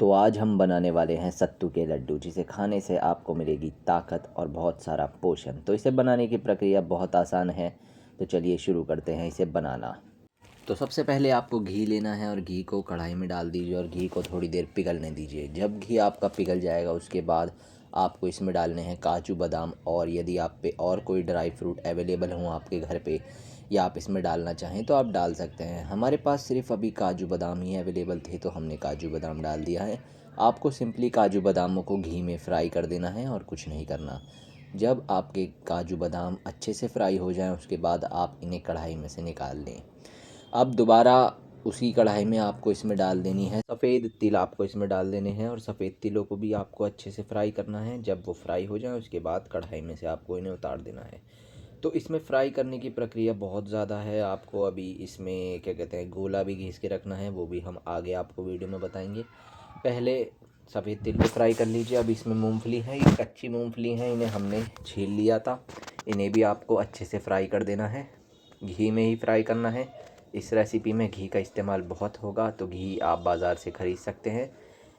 तो आज हम बनाने वाले हैं सत्तू के लड्डू, जिसे खाने से आपको मिलेगी ताकत और बहुत सारा पोषण। तो इसे बनाने की प्रक्रिया बहुत आसान है। तो चलिए शुरू करते हैं इसे बनाना। तो सबसे पहले आपको घी लेना है और घी को कढ़ाई में डाल दीजिए और घी को थोड़ी देर पिघलने दीजिए। जब घी आपका पिघल जाएगा उसके बाद आपको इसमें डालने हैं काजू बादाम, और यदि आप पे और कोई ड्राई फ्रूट अवेलेबल हों आपके घर पे या आप इसमें डालना चाहें तो आप डाल सकते हैं। हमारे पास सिर्फ अभी काजू बादाम ही अवेलेबल थे तो हमने काजू बादाम डाल दिया है। आपको सिंपली काजू बादामों को घी में फ्राई कर देना है और कुछ नहीं करना। जब आपके काजू बादाम अच्छे से फ्राई हो जाएं उसके बाद आप इन्हें कढ़ाई में से निकाल लें। अब दोबारा उसी कढ़ाई में आपको इसमें डाल देनी है सफ़ेद तिल, आपको इसमें डाल देने हैं और सफ़ेद तिलों को भी आपको अच्छे से फ्राई करना है। जब वो फ्राई हो जाए उसके बाद कढ़ाई में से आपको इन्हें उतार देना है। तो इसमें फ्राई करने की प्रक्रिया बहुत ज़्यादा है। आपको अभी इसमें क्या कहते हैं गोला भी घिस के रखना है, वो भी हम आगे आपको वीडियो में बताएंगे। पहले सफ़ेद तिल को फ्राई कर लीजिए। अब इसमें मूंगफली है, ये कच्ची मूंगफली है, इन्हें हमने छील लिया था। इन्हें भी आपको अच्छे से फ्राई कर देना है, घी में ही फ्राई करना है। इस रेसिपी में घी का इस्तेमाल बहुत होगा, तो घी आप बाज़ार से ख़रीद सकते हैं।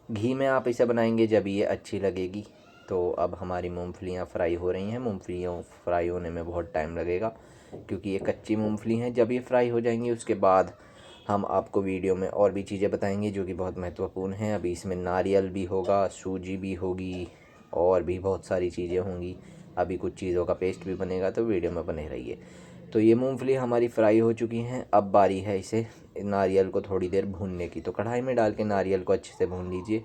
घी में आप इसे बनाएंगे जब ये अच्छी लगेगी। तो अब हमारी मूंगफलियाँ फ्राई हो रही हैं। मूंगफलियों फ्राई होने में बहुत टाइम लगेगा क्योंकि ये कच्ची मूंगफली हैं। जब ये फ्राई हो जाएंगी उसके बाद हम आपको वीडियो में और भी चीज़ें बताएंगे जो कि बहुत महत्वपूर्ण हैं। अभी इसमें नारियल भी होगा, सूजी भी होगी और भी बहुत सारी चीज़ें होंगी। अभी कुछ चीज़ों का पेस्ट भी बनेगा, तो वीडियो में बने रहिए। तो ये मूंगफली हमारी फ्राई हो चुकी हैं। अब बारी है इसे नारियल को थोड़ी देर भूनने की। तो कढ़ाई में डाल के नारियल को अच्छे से भून लीजिए।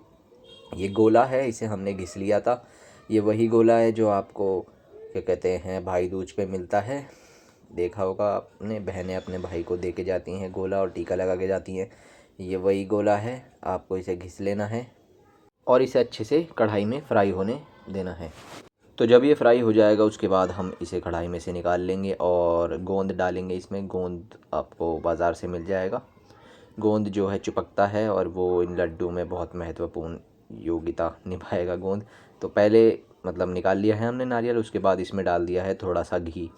ये गोला है, इसे हमने घिस लिया था। ये वही गोला है जो आपको क्या कहते हैं भाई दूज पे मिलता है। देखा होगा आपने, बहनें अपने भाई को दे के जाती हैं गोला और टीका लगा के जाती हैं। ये वही गोला है, आपको इसे घिस लेना है और इसे अच्छे से कढ़ाई में फ्राई होने देना है। तो जब ये फ्राई हो जाएगा उसके बाद हम इसे कढ़ाई में से निकाल लेंगे और गोंद डालेंगे इसमें। गोंद आपको बाज़ार से मिल जाएगा। गोंद जो है चिपकता है और वो इन लड्डू में बहुत महत्वपूर्ण योग्यता निभाएगा गोंद। तो पहले मतलब निकाल लिया है हमने नारियल, उसके बाद इसमें डाल दिया है थोड़ा सा घी।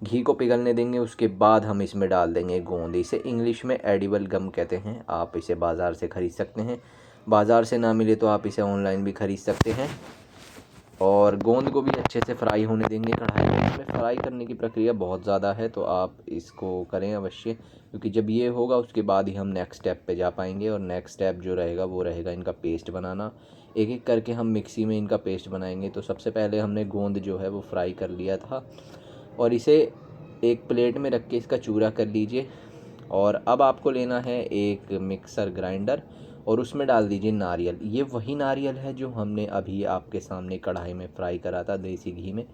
घी को पिघलने देंगे, उसके बाद हम इसमें डाल देंगे गोंद। इसे इंग्लिश में एडिबल गम कहते हैं। आप इसे बाज़ार से ख़रीद सकते हैं, बाज़ार से ना मिले तो आप इसे ऑनलाइन भी ख़रीद सकते हैं। और गोंद को भी अच्छे से फ्राई होने देंगे कढ़ाई में। इसमें फ्राई करने की प्रक्रिया बहुत ज़्यादा है, तो आप इसको करें अवश्य, क्योंकि जब ये होगा उसके बाद ही हम नेक्स्ट स्टेप पे जा पाएंगे। और नेक्स्ट स्टेप जो रहेगा वो रहेगा इनका पेस्ट बनाना। एक एक करके हम मिक्सी में इनका पेस्ट बनाएंगे। तो सबसे पहले हमने गोंद जो है वो फ्राई कर लिया था और इसे एक प्लेट में रख के इसका चूरा कर लीजिए। और अब आपको लेना है एक मिक्सर ग्राइंडर और उसमें डाल दीजिए नारियल। ये वही नारियल है जो हमने अभी आपके सामने कढ़ाई में फ्राई करा था देसी घी में।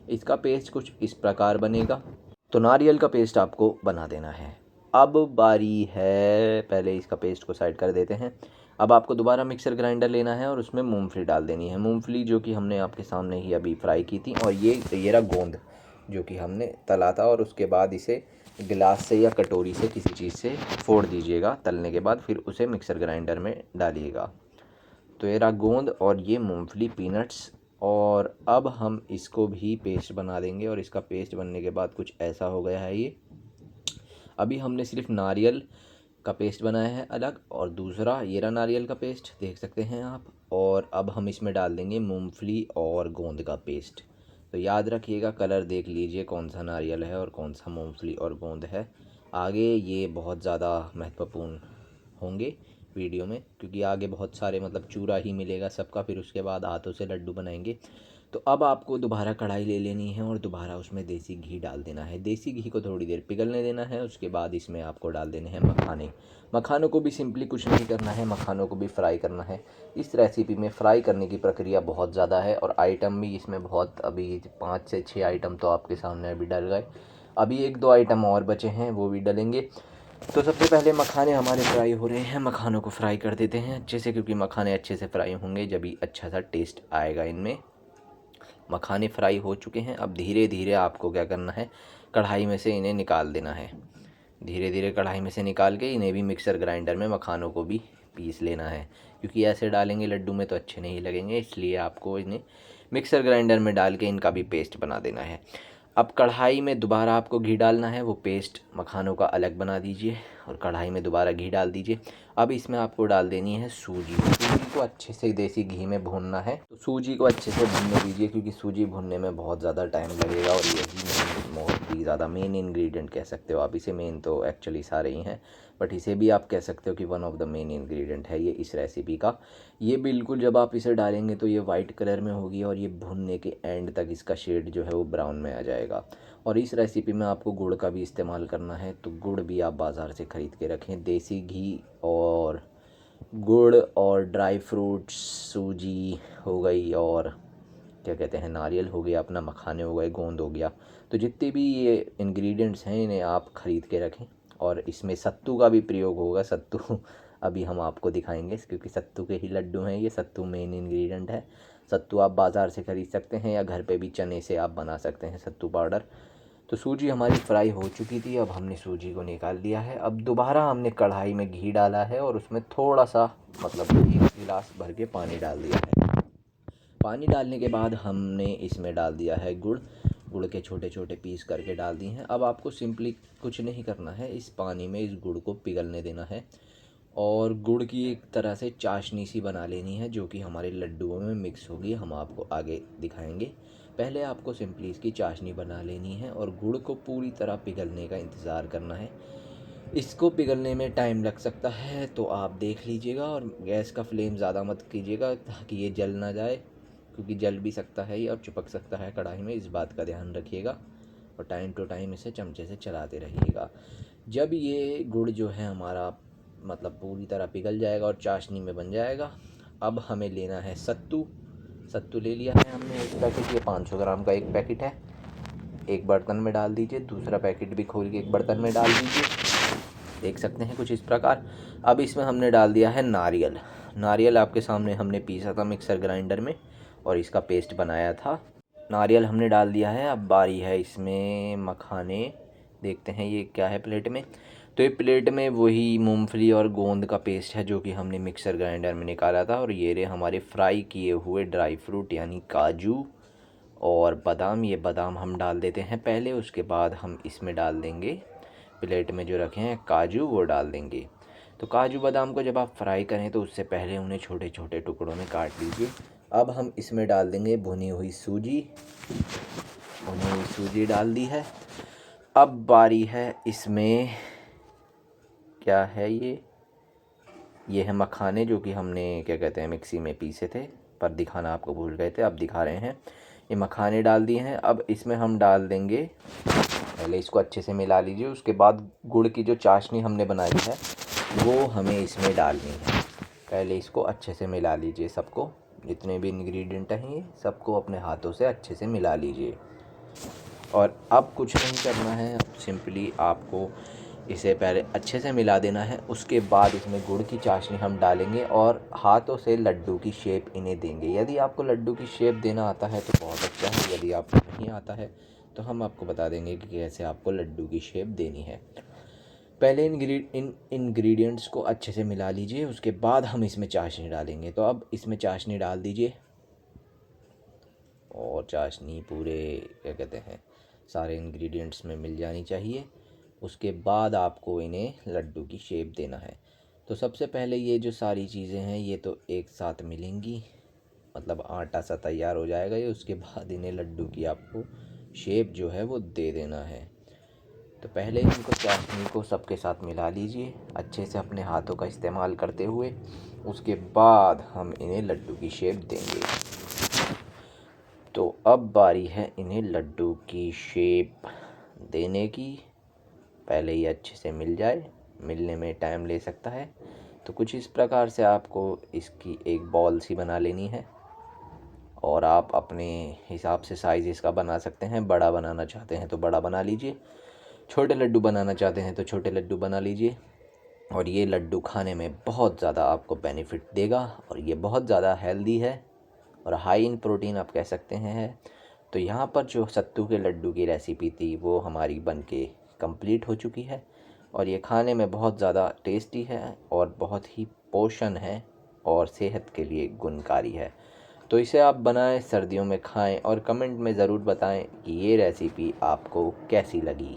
इसका पेस्ट कुछ इस प्रकार बनेगा। तो नारियल का पेस्ट आपको बना देना है। अब बारी है, पहले इसका पेस्ट को साइड कर देते हैं। अब आपको दोबारा मिक्सर ग्राइंडर लेना है और उसमें मूंगफली डाल देनी है। मूंगफली जो कि हमने आपके सामने ही अभी फ्राई की थी, और ये रहा गोंद जो कि हमने तला था। और उसके बाद इसे गिलास से या कटोरी से किसी चीज़ से फोड़ दीजिएगा तलने के बाद, फिर उसे मिक्सर ग्राइंडर में डालिएगा। तो ये रहा गोंद और ये मूंगफली पीनट्स। और अब हम इसको भी पेस्ट बना देंगे और इसका पेस्ट बनने के बाद कुछ ऐसा हो गया है ये। अभी हमने सिर्फ नारियल का पेस्ट बनाया है अलग, और दूसरा ये रहा नारियल का पेस्ट, देख सकते हैं आप। और अब हम इसमें डाल देंगे मूंगफली और गोंद का पेस्ट। तो याद रखिएगा, कलर देख लीजिए कौन सा नारियल है और कौन सा मूंगफली और गोंद है। आगे ये बहुत ज़्यादा महत्वपूर्ण होंगे वीडियो में, क्योंकि आगे बहुत सारे मतलब चूरा ही मिलेगा सबका, फिर उसके बाद हाथों से लड्डू बनाएंगे। तो अब आपको दोबारा कढ़ाई ले लेनी है और दोबारा उसमें देसी घी डाल देना है। देसी घी को थोड़ी देर पिघलने देना है। उसके बाद इसमें आपको डाल देने हैं मखाने। मखानों को भी सिंपली कुछ नहीं करना है, मखानों को भी फ्राई करना है। इस रेसिपी में फ्राई करने की प्रक्रिया बहुत ज़्यादा है और आइटम भी इसमें बहुत, अभी 5 से 6 आइटम तो आपके सामने अभी डल गए। अभी 1-2 आइटम और बचे हैं, वो भी डलेंगे। तो सबसे पहले मखाने हमारे फ्राई हो रहे हैं। मखानों को फ्राई कर देते हैं अच्छे से, क्योंकि मखाने अच्छे से फ्राई होंगे जब ही अच्छा सा टेस्ट आएगा इनमें। मखाने फ्राई हो चुके हैं। अब धीरे धीरे आपको क्या करना है, कढ़ाई में से इन्हें निकाल देना है। धीरे धीरे कढ़ाई में से निकाल के इन्हें भी मिक्सर ग्राइंडर में मखानों को भी पीस लेना है, क्योंकि ऐसे डालेंगे लड्डू में तो अच्छे नहीं लगेंगे, इसलिए आपको इन्हें मिक्सर ग्राइंडर में डाल के इनका भी पेस्ट बना देना है। अब कढ़ाई में दोबारा आपको घी डालना है, वो पेस्ट मखानों का अलग बना दीजिए और कढ़ाई में दोबारा घी डाल दीजिए। अब इसमें आपको डाल देनी है सूजी। सूजी को अच्छे से देसी घी में भूनना है, तो सूजी को अच्छे से भूनने दीजिए, क्योंकि सूजी भूनने में बहुत ज़्यादा टाइम लगेगा और यही बहुत ही ज़्यादा मेन इंग्रेडिएंट कह सकते हो आप इसे। मेन तो एक्चुअली सारे ही हैं, बट इसे भी आप कह सकते हो कि one of the main ingredient है ये इस रेसिपी का। ये बिल्कुल जब आप इसे डालेंगे तो ये वाइट कलर में होगी और ये भुनने के एंड तक इसका शेड जो है वो ब्राउन में आ जाएगा। और इस रेसिपी में आपको गुड़ का भी इस्तेमाल करना है, तो गुड़ भी आप बाज़ार से ख़रीद के रखें। देसी घी और गुड़ और ड्राई फ्रूट्स, सूजी हो गई और क्या कहते हैं नारियल हो गया, अपना मखाने हो गए, गोंद हो गया, तो जितने भी ये इंग्रेडिएंट्स हैं इन्हें आप ख़रीद के रखें। और इसमें सत्तू का भी प्रयोग होगा। सत्तू अभी हम आपको दिखाएंगे, क्योंकि सत्तू के ही लड्डू हैं ये। सत्तू मेन इंग्रेडिएंट है। सत्तू आप बाज़ार से ख़रीद सकते हैं या घर पे भी चने से आप बना सकते हैं सत्तू पाउडर। तो सूजी हमारी फ्राई हो चुकी थी, अब हमने सूजी को निकाल लिया है। अब दोबारा हमने कढ़ाई में घी डाला है और उसमें थोड़ा सा मतलब 1 गिलास भर के पानी डाल दिया है। पानी डालने के बाद हमने इसमें डाल दिया है गुड़। गुड़ के छोटे छोटे पीस करके डाल दिए हैं। अब आपको सिंपली कुछ नहीं करना है, इस पानी में इस गुड़ को पिघलने देना है और गुड़ की एक तरह से चाशनी सी बना लेनी है, जो कि हमारे लड्डुओं में मिक्स होगी। हम आपको आगे दिखाएंगे। पहले आपको सिंपली इसकी चाशनी बना लेनी है और गुड़ को पूरी तरह पिघलने का इंतज़ार करना है। इसको पिघलने में टाइम लग सकता है, तो आप देख लीजिएगा और गैस का फ्लेम ज़्यादा मत कीजिएगा ताकि ये जल ना जाए, क्योंकि जल भी सकता है ये और चिपक सकता है कढ़ाई में। इस बात का ध्यान रखिएगा और टाइम टू टाइम इसे चमचे से चलाते रहिएगा। जब ये गुड़ जो है हमारा मतलब पूरी तरह पिघल जाएगा और चाशनी में बन जाएगा, अब हमें लेना है सत्तू। सत्तू ले लिया है हमने 1 पैकेट, ये 500 ग्राम का 1 पैकेट है। एक बर्तन में डाल दीजिए, दूसरा पैकेट भी खोल के एक बर्तन में डाल दीजिए। देख सकते हैं कुछ इस प्रकार। अब इसमें हमने डाल दिया है नारियल। नारियल आपके सामने हमने पीसा था मिक्सर ग्राइंडर में और इसका पेस्ट बनाया था। नारियल हमने डाल दिया है। अब बारी है इसमें मखाने। देखते हैं ये क्या है प्लेट में। तो ये प्लेट में वही मूंगफली और गोंद का पेस्ट है जो कि हमने मिक्सर ग्राइंडर में निकाला था। और ये रहे हमारे फ्राई किए हुए ड्राई फ्रूट यानी काजू और बादाम। ये बादाम हम डाल देते हैं पहले, उसके बाद हम इसमें डाल देंगे प्लेट में जो रखे हैं काजू, वो डाल देंगे। तो काजू बादाम को जब आप फ्राई करें तो उससे पहले उन्हें छोटे छोटे टुकड़ों में काट लीजिए। अब हम इसमें डाल देंगे भुनी हुई सूजी। भुनी हुई सूजी डाल दी है। अब बारी है इसमें क्या है ये है मखाने, जो कि हमने क्या कहते हैं मिक्सी में पीसे थे पर दिखाना आपको भूल गए थे, अब दिखा रहे हैं। ये मखाने डाल दिए हैं। अब इसमें हम डाल देंगे, पहले इसको अच्छे से मिला लीजिए, उसके बाद गुड़ की जो चाशनी हमने बनाई है वो हमें इसमें डालनी है। पहले इसको अच्छे से मिला लीजिए सबको, जितने भी इंग्रेडिएंट हैं ये सबको अपने हाथों से अच्छे से मिला लीजिए। और अब कुछ नहीं करना है, सिंपली आपको इसे पहले अच्छे से मिला देना है। उसके बाद इसमें गुड़ की चाशनी हम डालेंगे और हाथों से लड्डू की शेप इन्हें देंगे। यदि आपको लड्डू की शेप देना आता है तो बहुत अच्छा है, यदि आपको नहीं आता है तो हम आपको बता देंगे कि कैसे आपको लड्डू की शेप देनी है। पहले इन इंग्रेडिएंट्स को अच्छे से मिला लीजिए, उसके बाद हम इसमें चाशनी डालेंगे। तो अब इसमें चाशनी डाल दीजिए और चाशनी पूरे क्या कहते हैं सारे इंग्रेडिएंट्स में मिल जानी चाहिए। उसके बाद आपको इन्हें लड्डू की शेप देना है। तो सबसे पहले ये जो सारी चीज़ें हैं ये तो एक साथ मिलेंगी, मतलब आटा सा तैयार हो जाएगा ये। उसके बाद इन्हें लड्डू की आपको शेप जो है वो दे देना है। तो पहले इनको चाशनी को सबके साथ मिला लीजिए अच्छे से अपने हाथों का इस्तेमाल करते हुए। उसके बाद हम इन्हें लड्डू की शेप देंगे। तो अब बारी है इन्हें लड्डू की शेप देने की। पहले ये अच्छे से मिल जाए, मिलने में टाइम ले सकता है। तो कुछ इस प्रकार से आपको इसकी एक बॉल सी बना लेनी है और आप अपने हिसाब से साइज़ इसका बना सकते हैं। बड़ा बनाना चाहते हैं तो बड़ा बना लीजिए, छोटे लड्डू बनाना चाहते हैं तो छोटे लड्डू बना लीजिए। और ये लड्डू खाने में बहुत ज़्यादा आपको बेनिफिट देगा और ये बहुत ज़्यादा हेल्दी है और हाई इन प्रोटीन आप कह सकते हैं। तो यहाँ पर जो सत्तू के लड्डू की रेसिपी थी वो हमारी बन के कंप्लीट हो चुकी है और ये खाने में बहुत ज़्यादा टेस्टी है और बहुत ही पोषण है और सेहत के लिए गुणकारी है। तो इसे आप बनाएं, सर्दियों में खाएं और कमेंट में ज़रूर बताएं कि ये रेसिपी आपको कैसी लगी।